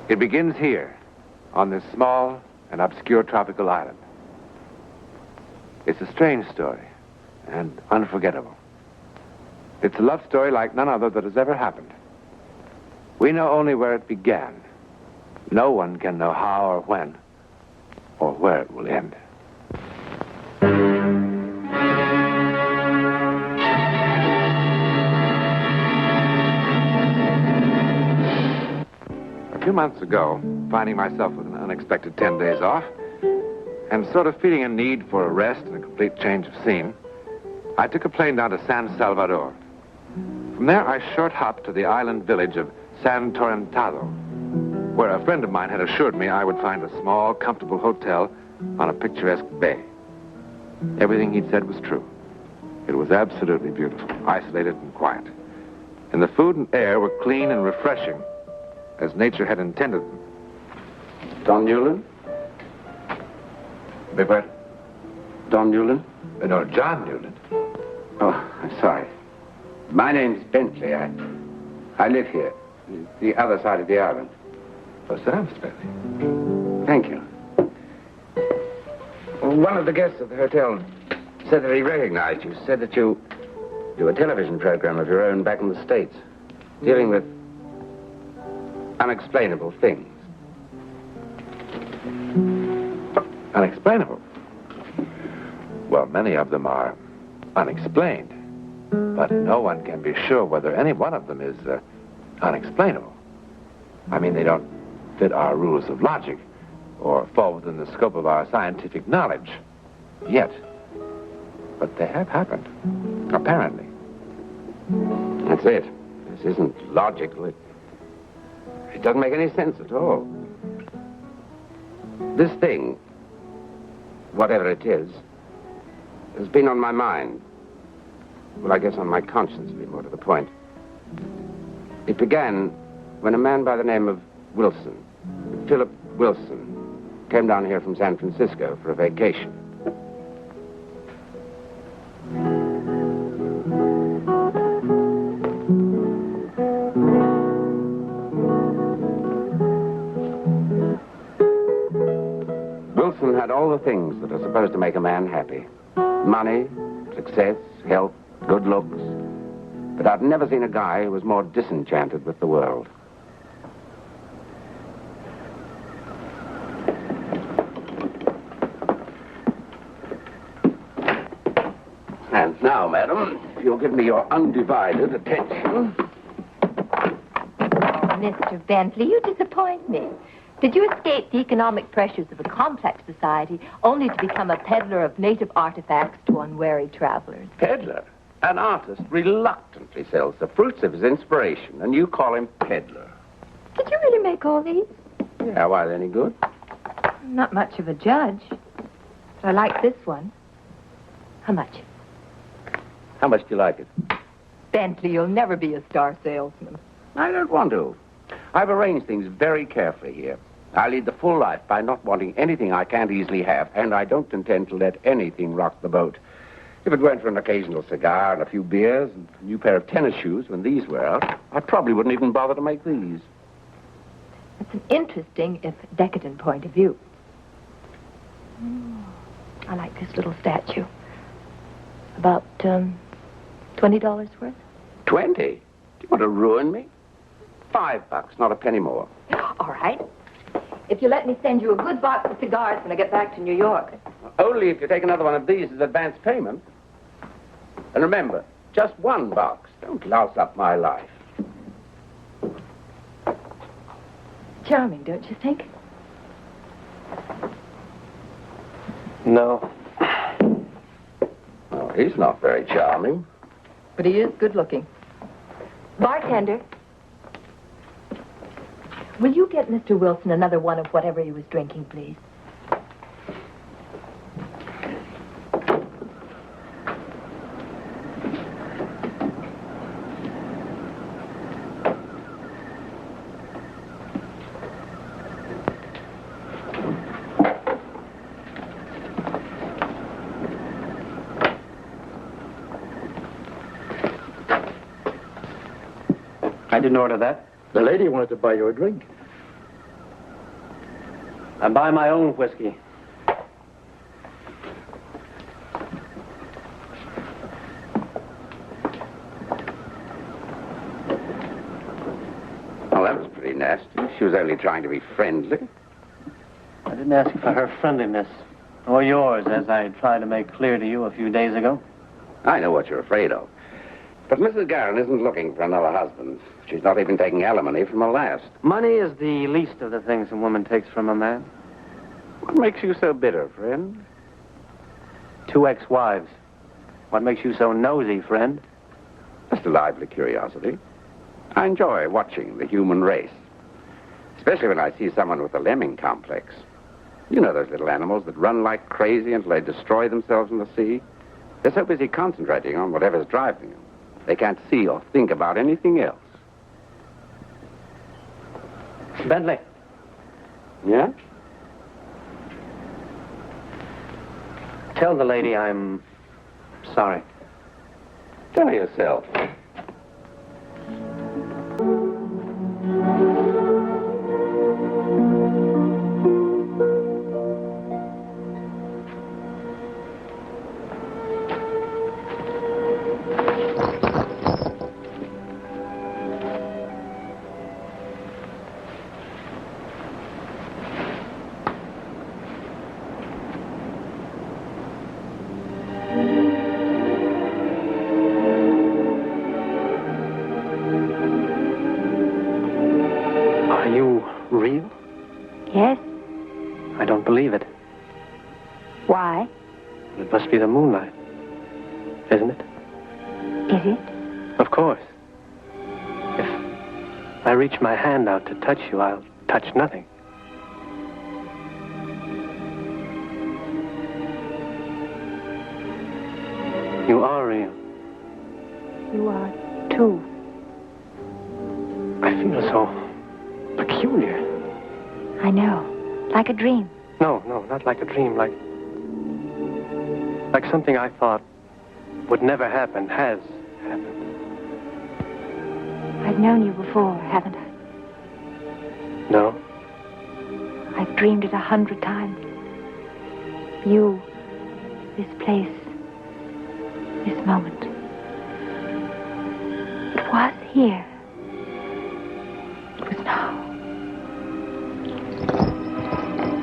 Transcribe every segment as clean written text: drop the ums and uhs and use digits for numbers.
It begins here, on this small and obscure tropical island. It's a strange story and unforgettable. It's a love story like none other that has ever happened. We know only where it began. No one can know how or when or where it will end. A few months ago, finding myself with an unexpected 10 days off, and sort of feeling a need for a rest and a complete change of scene, I took a plane down to San Salvador. From there, I short hopped to the island village of San Torrentado, where a friend of mine had assured me I would find a small, comfortable hotel on a picturesque bay. Everything he'd said was true. It was absolutely beautiful, isolated and quiet. And the food and air were clean and refreshing, as nature had intended them. Don Newland? Beg pardon? Don Newland? No, John Newland. Oh, I'm sorry. My name's Bentley. I live here, the other side of the island. Oh, sir, Mr. Bentley. Thank you. One of the guests at the hotel said that he recognized you, said that you do a television program of your own back in the States, dealing with unexplainable things. Unexplainable? Well, many of them are unexplained, but no one can be sure whether any one of them is unexplainable. I mean, they don't fit our rules of logic or fall within the scope of our scientific knowledge yet. But they have happened, apparently. That's it. This isn't logical. It doesn't make any sense at all. This thing, whatever it is, has been on my mind. Well, I guess on my conscience, to be more to the point. It began when a man by the name of Wilson, Philip Wilson, came down here from San Francisco for a vacation. Wilson had all the things that are supposed to make a man happy. Money, success, health, good looks. But I've never seen a guy who was more disenchanted with the world. And now, madam, if you'll give me your undivided attention. Oh, Mr. Bentley, you disappoint me. Did you escape the economic pressures of a complex society only to become a peddler of native artifacts to unwary travelers? Peddler? An artist reluctantly sells the fruits of his inspiration, and you call him peddler. Did you really make all these? Yeah, why, are they any good? I'm not much of a judge. But I like this one. How much? How much do you like it? Bentley, you'll never be a star salesman. I don't want to. I've arranged things very carefully here. I lead the full life by not wanting anything I can't easily have, and I don't intend to let anything rock the boat. If it weren't for an occasional cigar and a few beers and a new pair of tennis shoes when these were out, I probably wouldn't even bother to make these. It's an interesting, if decadent, point of view. I like this little statue. About, $20 worth? 20? Do you want to ruin me? $5, not a penny more. All right. If you let me send you a good box of cigars when I get back to New York. Only if you take another one of these as advance payment. And remember, just one box. Don't louse up my life. Charming, don't you think? No. Oh, he's not very charming. But he is good looking. Bartender. Will you get Mr. Wilson another one of whatever he was drinking, please? I didn't order that. The lady wanted to buy you a drink. I buy my own whiskey. Well, that was pretty nasty. She was only trying to be friendly. I didn't ask for her friendliness, or yours, as I tried to make clear to you a few days ago. I know what you're afraid of. But Mrs. Garron isn't looking for another husband. She's not even taking alimony from her last. Money is the least of the things a woman takes from a man. What makes you so bitter, friend? 2 ex-wives. What makes you so nosy, friend? Just a lively curiosity. I enjoy watching the human race. Especially when I see someone with a lemming complex. You know those little animals that run like crazy until they destroy themselves in the sea? They're so busy concentrating on whatever's driving them. They can't see or think about anything else. Bentley. Yeah? Tell the lady I'm sorry. Tell yourself. Real? Yes. I don't believe it. Why? It must be the moonlight, isn't it? Is it? Of course. If I reach my hand out to touch you, I'll touch nothing. You are real. You are, too. I feel so peculiar. I know. Like a dream. No, not like a dream. Like something I thought would never happen has happened. I've known you before, haven't I? No. I've dreamed it 100 times. You, this place, this moment. It was here. It was now.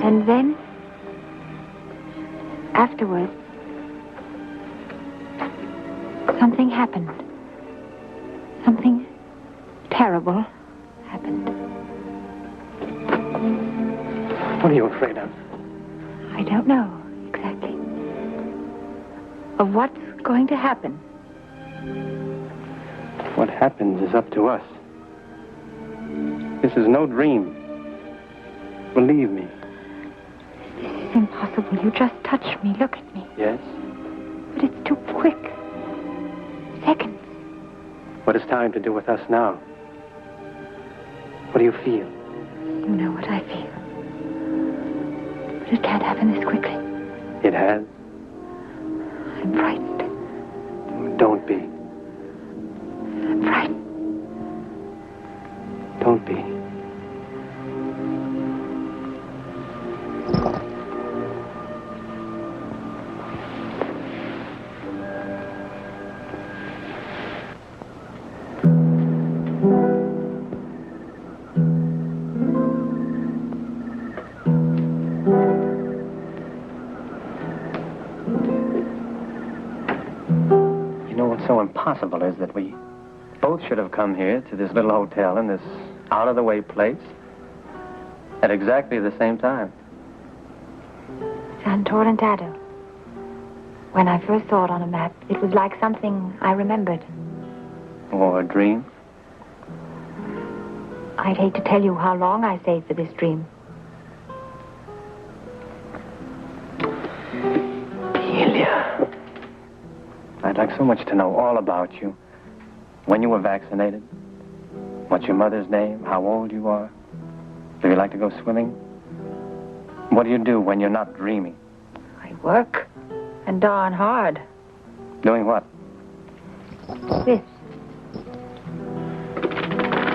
And then, afterwards, something happened. Something terrible happened. What are you afraid of? I don't know exactly. Of what's going to happen. What happens is up to us. This is no dream. Believe me. This is impossible. You just touch me. Look at me. Yes? But it's too quick. Seconds. What is time to do with us now? What do you feel? You know what I feel. But it can't happen this quickly. It has. I'm frightened. Don't be. I'm frightened. Don't be. So impossible is that we both should have come here to this little hotel in this out-of-the-way place at exactly the same time. San Torrentado. When I first saw it on a map, it was like something I remembered. Or a dream. I'd hate to tell you how long I saved for this dream. Delia. I'd like so much to know all about you. When you were vaccinated, what's your mother's name, how old you are. Do you like to go swimming? What do you do when you're not dreaming? I work, and darn hard. Doing what? This.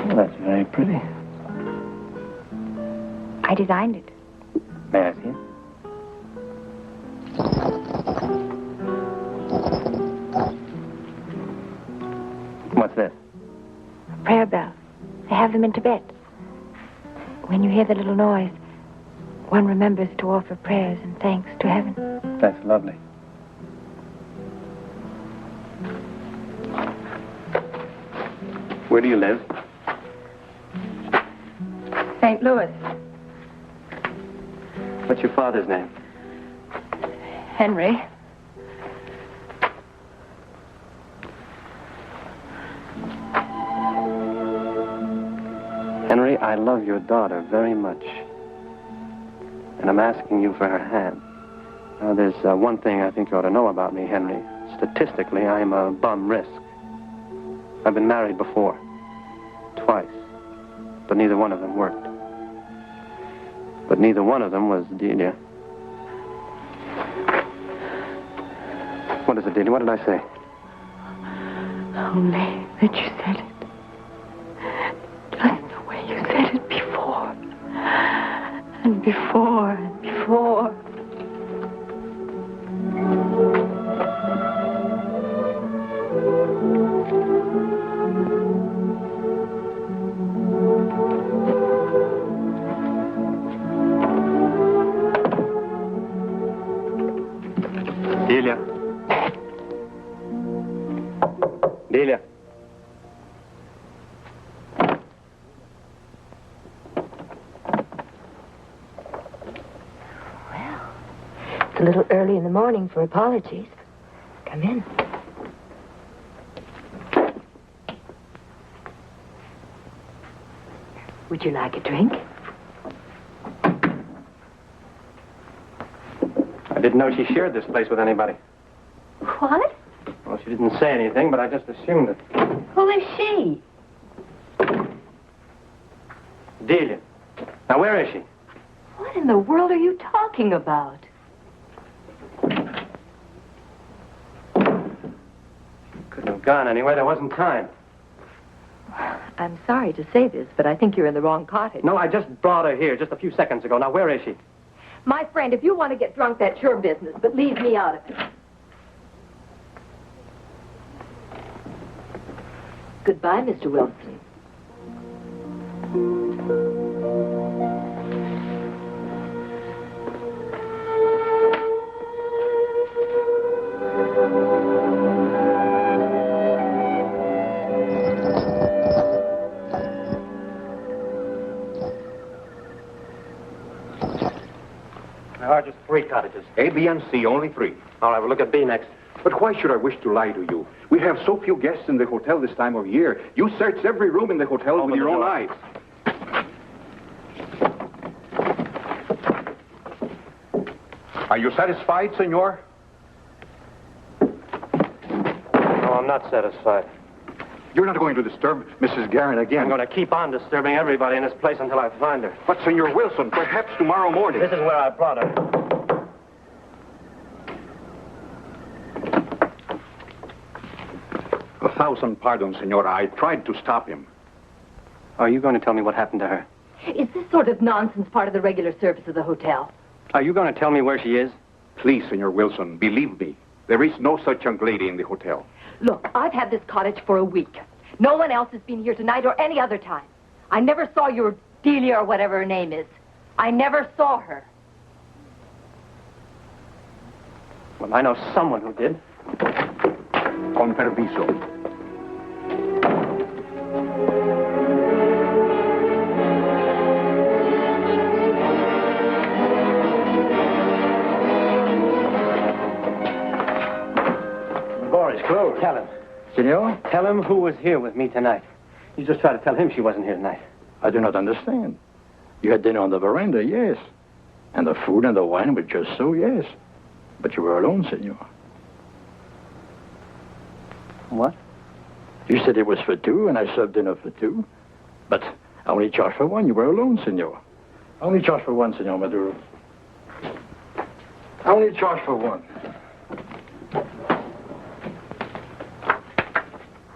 Well, that's very pretty. I designed it. May I see it? What's this? Prayer bells. They have them in Tibet. When you hear the little noise, one remembers to offer prayers and thanks to heaven. That's lovely. Where do you live? St. Louis. What's your father's name? Henry. Henry, I love your daughter very much. And I'm asking you for her hand. Now, there's one thing I think you ought to know about me, Henry. Statistically, I'm a bum risk. I've been married before. Twice. But neither one of them worked. But neither one of them was Delia. What is it, Delia? What did I say? Only that you said it. Just the way you said it before. And before and before. Delia. Delia. Well, it's a little early in the morning for apologies. Come in. Would you like a drink? I didn't know she shared this place with anybody. What? Well, she didn't say anything, but I just assumed it. Who is she? Delia. Now, where is she? What in the world are you talking about? Couldn't have gone anywhere. There wasn't time. I'm sorry to say this, but I think you're in the wrong cottage. No, I just brought her here just a few seconds ago. Now, where is she? My friend, if you want to get drunk, that's your business, but leave me out of it. Goodbye, Mr. Wilson. There are just 3 cottages. A, B, and C, only 3. All right, we'll look at B next. But why should I wish to lie to you? We have so few guests in the hotel this time of year. You searched every room in the hotel with your own eyes. Are you satisfied, senor? No, I'm not satisfied. You're not going to disturb Mrs. Guerin again. I'm going to keep on disturbing everybody in this place until I find her. But, Senor Wilson, perhaps tomorrow morning. This is where I brought her. A thousand pardons, senor. I tried to stop him. Are you going to tell me what happened to her? Is this sort of nonsense part of the regular service of the hotel? Are you going to tell me where she is? Please, Senor Wilson, believe me. There is no such young lady in the hotel. Look, I've had this cottage for a week. No one else has been here tonight or any other time. I never saw your Delia or whatever her name is. I never saw her. Well, I know someone who did. Con permiso. Close. Tell him. Senor, Tell him who was here with me tonight. You just tried to tell him she wasn't here tonight. I do not understand. You had dinner on the veranda, yes. And the food and the wine were just so, yes. But you were alone, senor. What? You said it was for 2, and I served dinner for 2. But I only charged for 1. You were alone, senor. I only charged for 1, senor Maduro. I only charged for 1.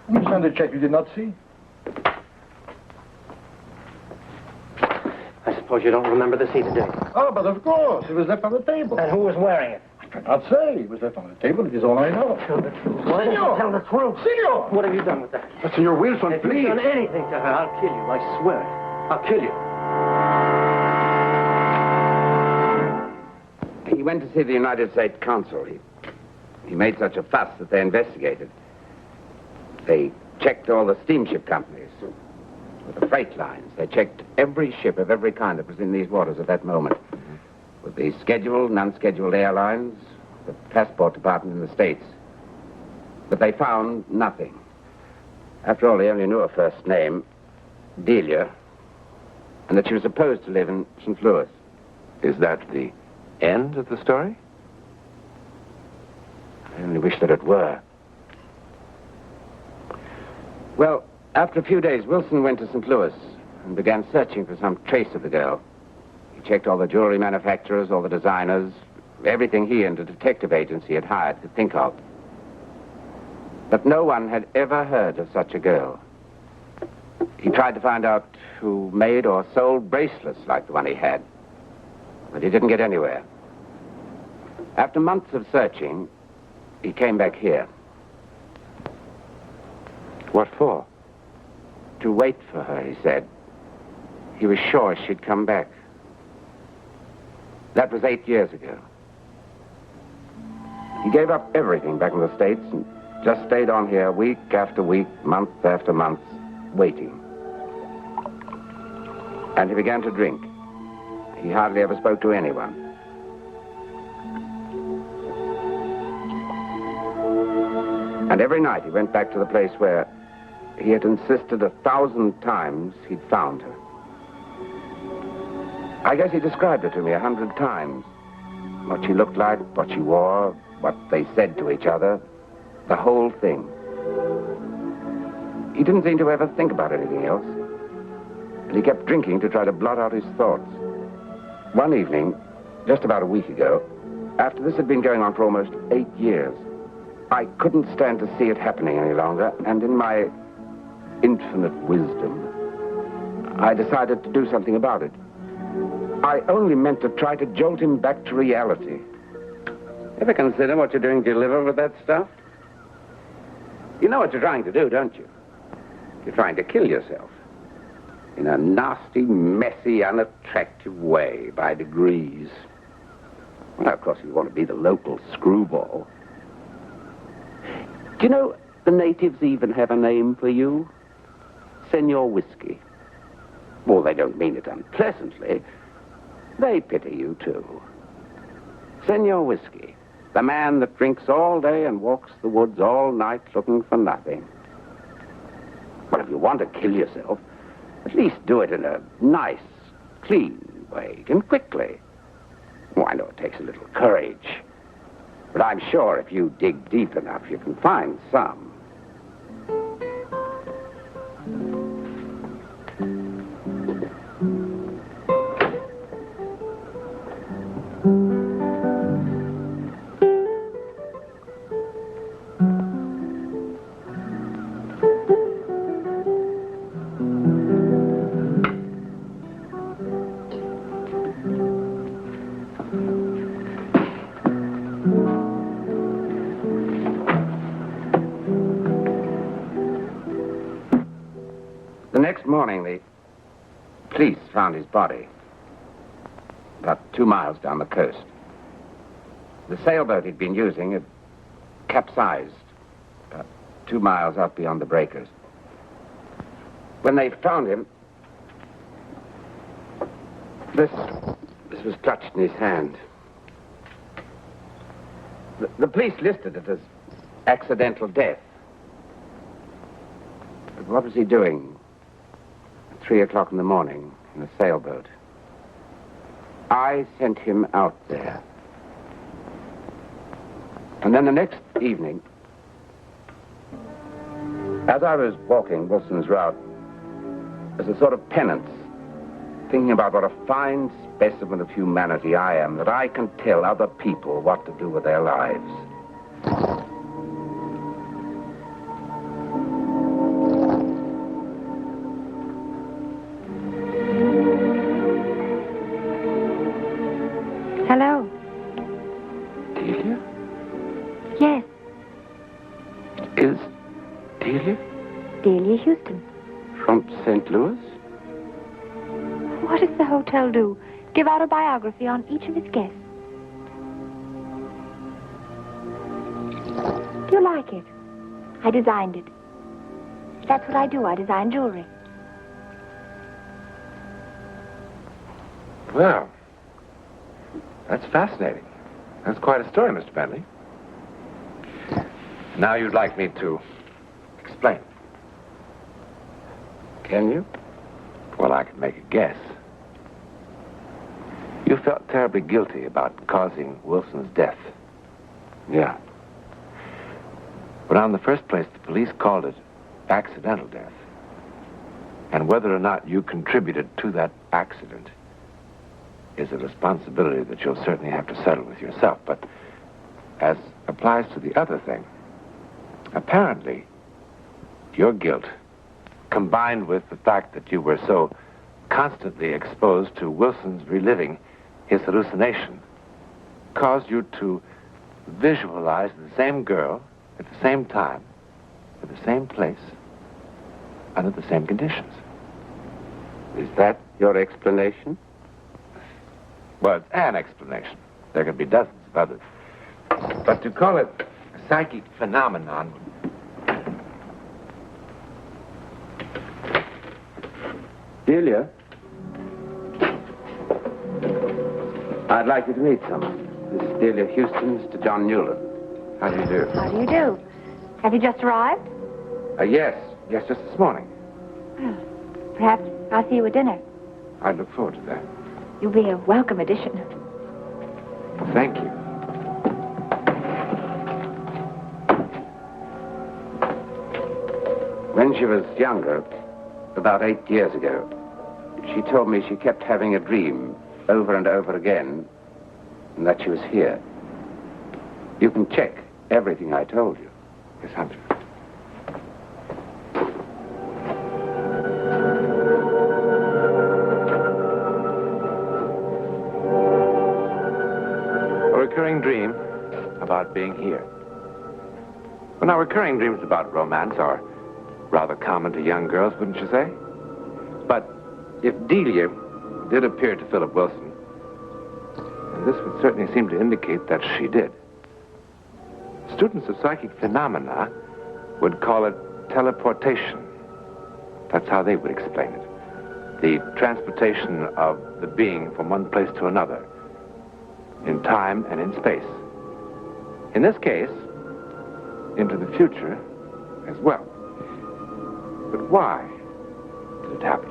You signed a check you did not see? I suppose you don't remember the seat today. Oh, but of course. It was left on the table. And who was wearing it? I cannot say. It was left on the table. It is all I know. Tell the truth. Senor! Tell the truth. Senor! What have you done with that? Senor Wilson, If please. you've done anything to her, I'll kill you. I swear it. I'll kill you. He went to see the United States consul. He made such a fuss that they investigated. They checked all the steamship companies, with the freight lines. They checked every ship of every kind that was in these waters at that moment, with the scheduled and unscheduled airlines, the passport department in the States. But they found nothing. After all, they only knew her first name, Delia, and that she was supposed to live in St. Louis. Is that the end of the story? I only wish that it were. Well, after a few days, Wilson went to St. Louis and began searching for some trace of the girl. He checked all the jewelry manufacturers, all the designers, everything he and a detective agency had hired could think of. But no one had ever heard of such a girl. He tried to find out who made or sold bracelets like the one he had, but he didn't get anywhere. After months of searching, he came back here. What for? To wait for her, he said. He was sure she'd come back. That was 8 years ago. He gave up everything back in the States and just stayed on here week after week, month after month, waiting. And he began to drink. He hardly ever spoke to anyone. And every night he went back to the place where he had insisted 1,000 times he'd found her. I guess he described her to me 100 times. What she looked like, what she wore, what they said to each other, the whole thing. He didn't seem to ever think about anything else. And he kept drinking to try to blot out his thoughts. One evening, just about a week ago, after this had been going on for almost 8 years, I couldn't stand to see it happening any longer, and in my infinite wisdom, I decided to do something about it. I only meant to try to jolt him back to reality. Ever consider what you're doing to your liver with that stuff? You know what you're trying to do, don't you? You're trying to kill yourself. In a nasty, messy, unattractive way, by degrees. Well, of course, you want to be the local screwball. Do you know, the natives even have a name for you? Senor Whiskey. Well, they don't mean it unpleasantly. They pity you, too. Senor Whiskey, the man that drinks all day and walks the woods all night looking for nothing. Well, if you want to kill yourself, at least do it in a nice, clean way, and quickly. Well, I know it takes a little courage, but I'm sure if you dig deep enough, you can find some. The next morning, the police found his body about 2 miles down the coast. The sailboat he'd been using had capsized about 2 miles out beyond the breakers. When they found him, this was clutched in his hand. The police listed it as accidental death. But what was he doing 3 o'clock in the morning in a sailboat? I sent him out there. And then the next evening, as I was walking Wilson's route, as a sort of penance, thinking about what a fine specimen of humanity I am, that I can tell other people what to do with their lives. What does the hotel do? Give out a biography on each of its guests. Do you like it? I designed it. That's what I do. I design jewelry. Well, that's fascinating. That's quite a story, Mr. Bentley. Now you'd like me to explain. Can you? Well, I can make a guess. You felt terribly guilty about causing Wilson's death. Yeah. But in the first place, the police called it accidental death. And whether or not you contributed to that accident is a responsibility that you'll certainly have to settle with yourself. But as applies to the other thing, apparently, your guilt, combined with the fact that you were so constantly exposed to Wilson's reliving his hallucination, caused you to visualize the same girl at the same time, at the same place, under the same conditions. Is that your explanation? Well, it's an explanation. There could be dozens of others. But to call it a psychic phenomenon... Delia? I'd like you to meet someone. This is Delia Houston, Mr. John Newland. How do you do? How do you do? Have you just arrived? Yes, just this morning. Well, perhaps I'll see you at dinner. I'd look forward to that. You'll be a welcome addition. Thank you. When she was younger, about 8 years ago, she told me she kept having a dream over and over again, and that she was here. You can check everything I told you. Yes, Hunter. A recurring dream about being here. Well, now, recurring dreams about romance are rather common to young girls, wouldn't you say? But if Delia did appear to Philip Wilson, and this would certainly seem to indicate that she did, students of psychic phenomena would call it teleportation. That's how they would explain it. The transportation of the being from one place to another, in time and in space. In this case, into the future as well. But why did it happen?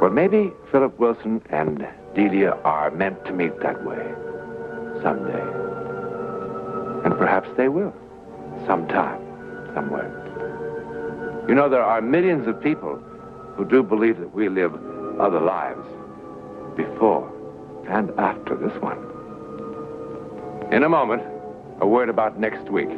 Well, maybe Philip Wilson and Delia are meant to meet that way someday. And perhaps they will, sometime, somewhere. You know, there are millions of people who do believe that we live other lives before and after this one. In a moment, a word about next week.